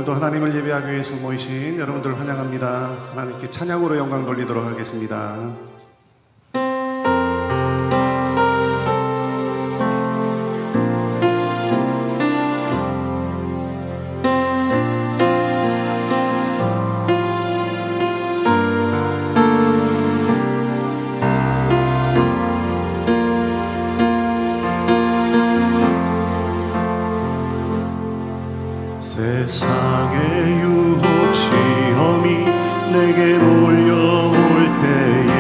오늘도 하나님을 예배하기 위해서 모이신 여러분들 환영합니다. 하나님께 찬양으로 영광 돌리도록 하겠습니다. 세상의 유혹 시험이 내게 몰려올 때에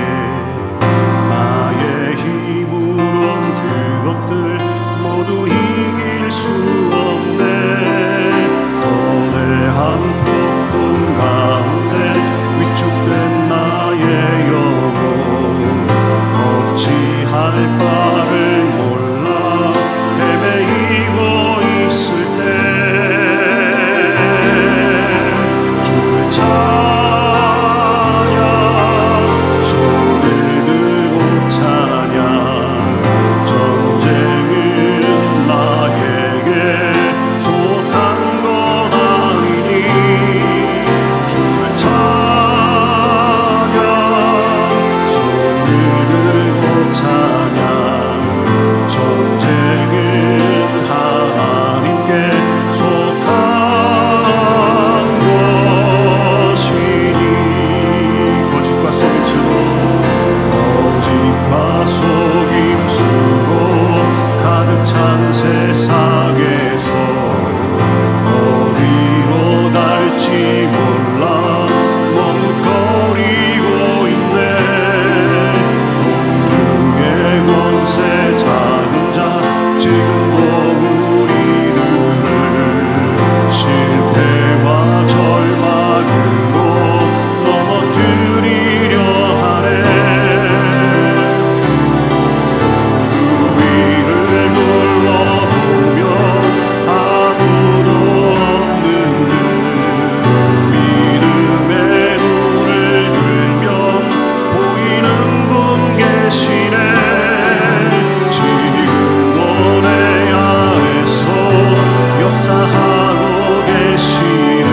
나의 힘으론 그것들 모두 이길 수 없네. 거대한 폭풍 가운데 위축된 나의 영혼 어찌할 바를 몰라 헤매이고 있을 때 세상에서 어디로 갈지 몰라 머뭇거리고 있네. 공중의 권세 잡은 자 지금도 우리들을 실패와 절망으로 넘어뜨리려 하네. 주위를 둘러보며 아무도 없는 듯 믿음의 눈을 들면 보이는 분 계시네. 지금도 내 안에서 역사하고 계시는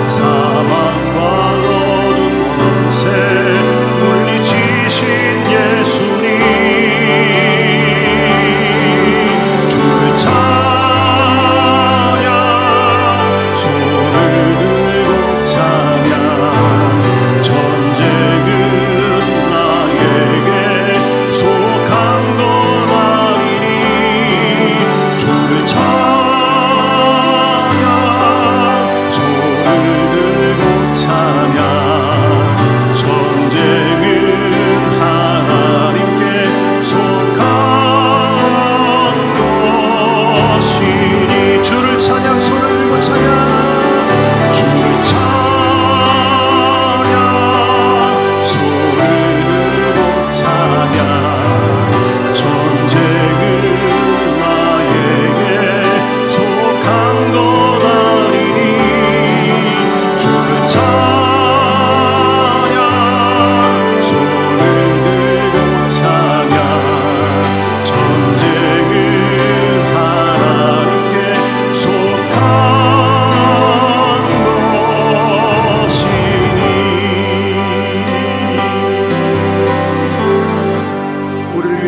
사망과 어두운 권세 물리치신 예수님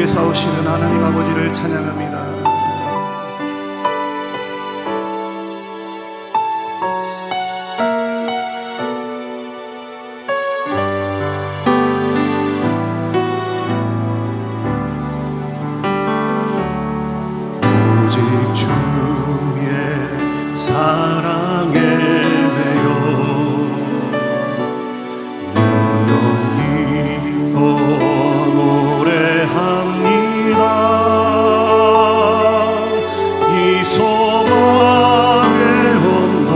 싸우시는 하나님 아버지를 찬양합니다. 오직 주의 사랑에 매여 내 영 기뻐 노래합니다. 이 소망의 언덕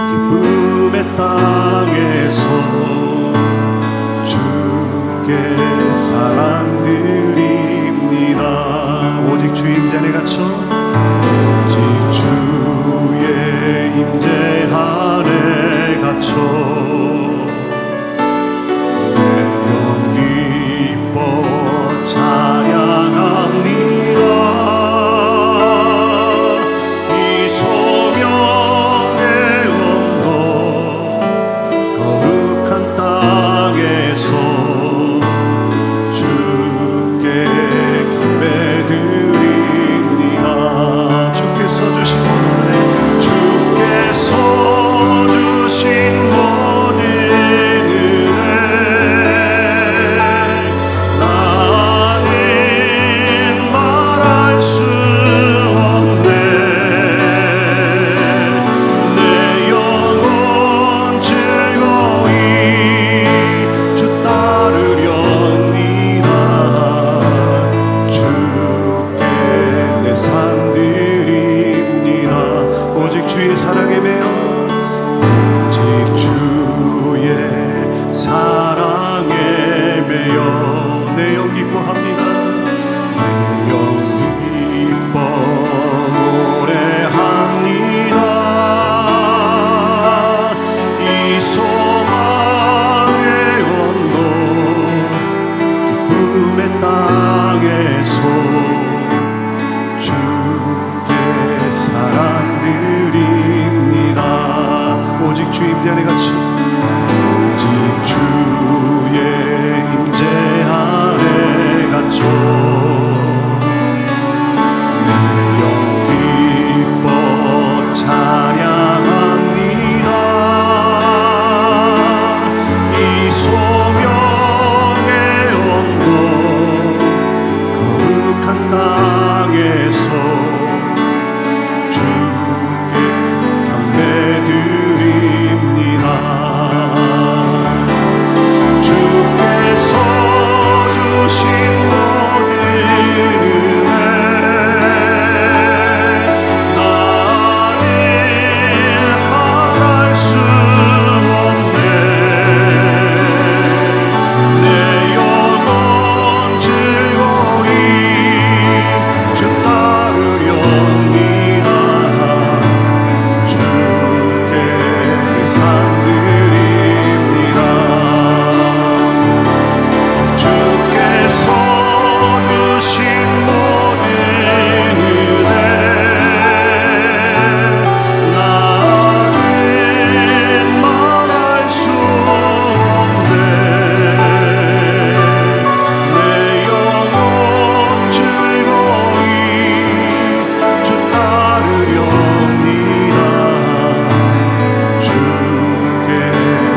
기쁨의 땅에서 주께 사랑 드립니다. 오직 주인 잔에 갇혀 오직 주의 주의 사랑에 매여 오직 주의 사랑에 매여 내 영 기뻐합니다. 내 영 기뻐 노래합니다. 이 소망의 온도 기쁨의 땅에서 주께 사랑 드립니다. 오직 주 임재 안에 갇힌 오직 주의 임재 안에 갇혀 내 영 기뻐 찬양합니다. 이 소명의 온도 거룩한 땅에서 주께 경배드립니다. 주께서 주신 모든 은혜 나는 말할 수 없네. 내 영혼 즐거이 주 따르렵니다. 주께 상 드립니다. 주께서 주신 모든 은혜 나는 말할 수 없네. 내 영혼 즐거이 주 따르렵니다. 주께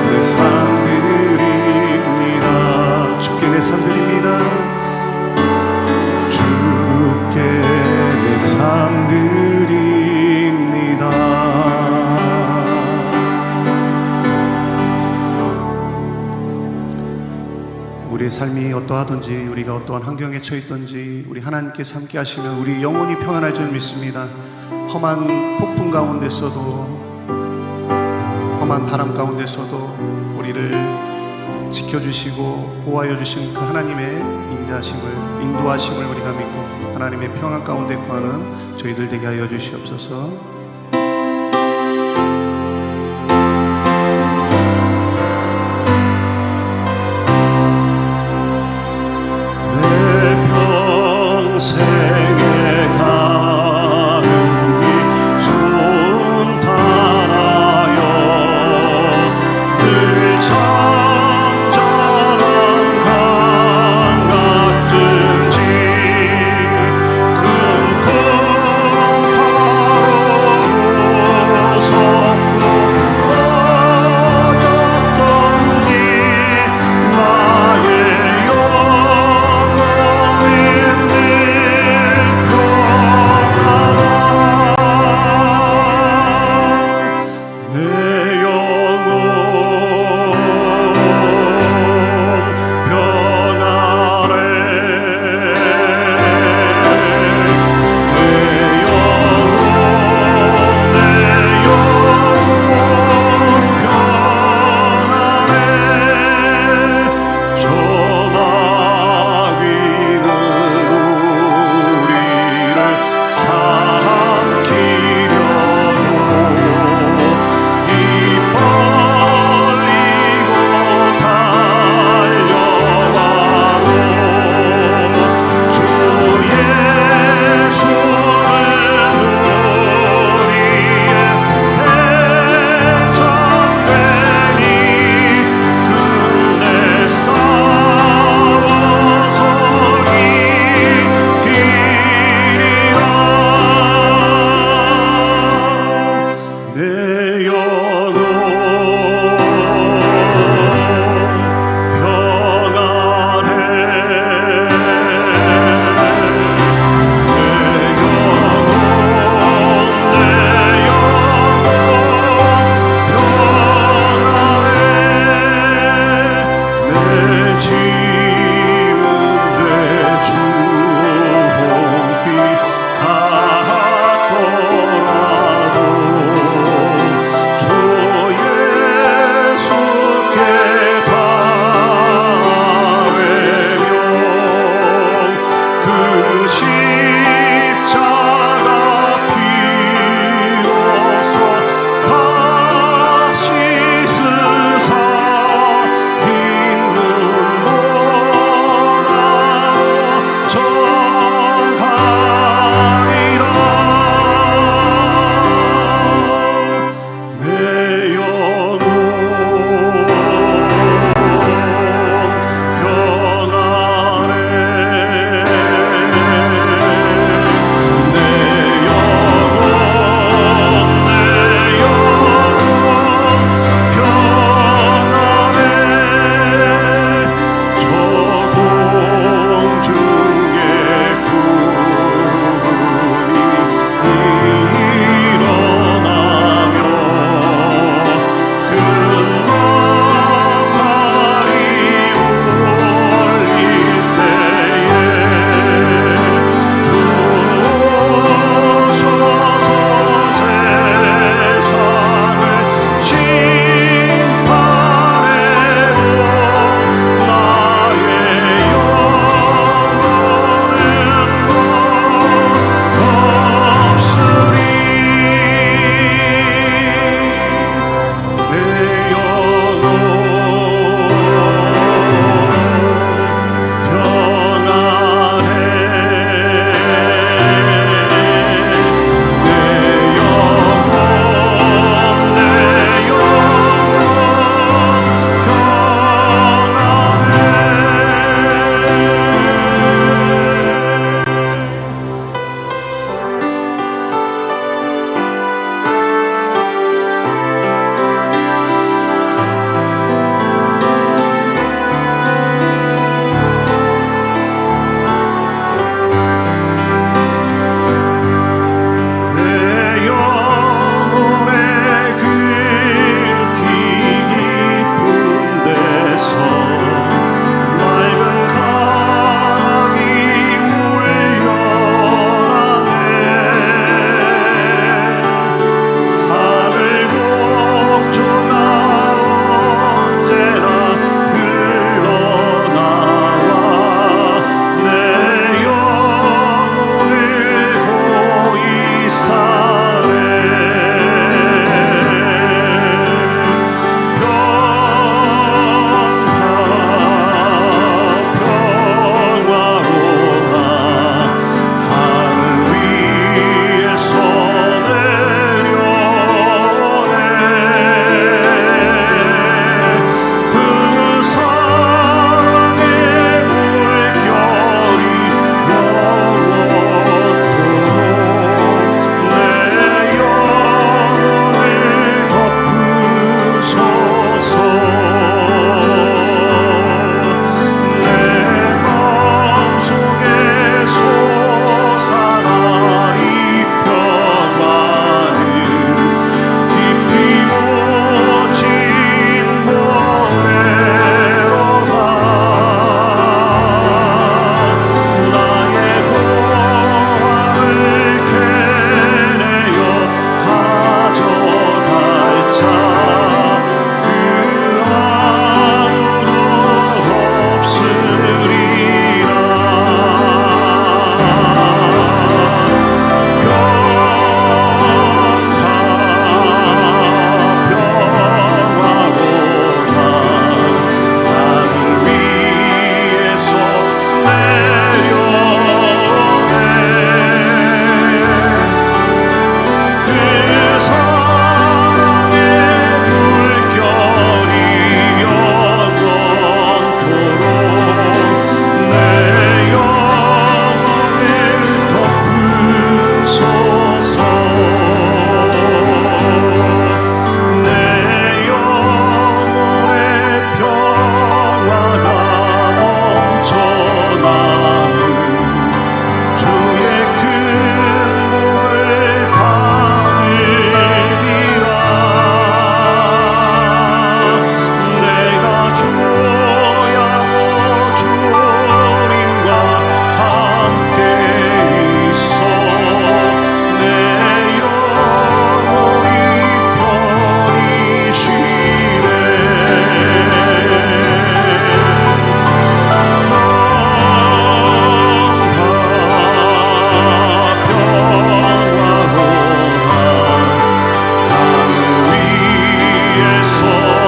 내 상 드립니다. 주께 내 삶 드립니다. 주께 내 상 드립니다. 우리의 삶이 어떠하든지 우리가 어떠한 환경에 처했든지 우리 하나님께서 함께 하시면 우리 영혼이 평안할 줄 믿습니다. 험한 폭풍 가운데서도 험한 바람 가운데서도 우리를 지켜주시고 보호하여 주신 그 하나님의 인자하심을 인도하심을 우리가 믿고 하나님의 평안 가운데 거하는 저희들 되게 하여 주시옵소서. 내 평생에 가는 길 순탄하여 늘 적절한 강 같은지 큰 풍파로 섰고 어렵던지 나의 영혼을 믿는 주소서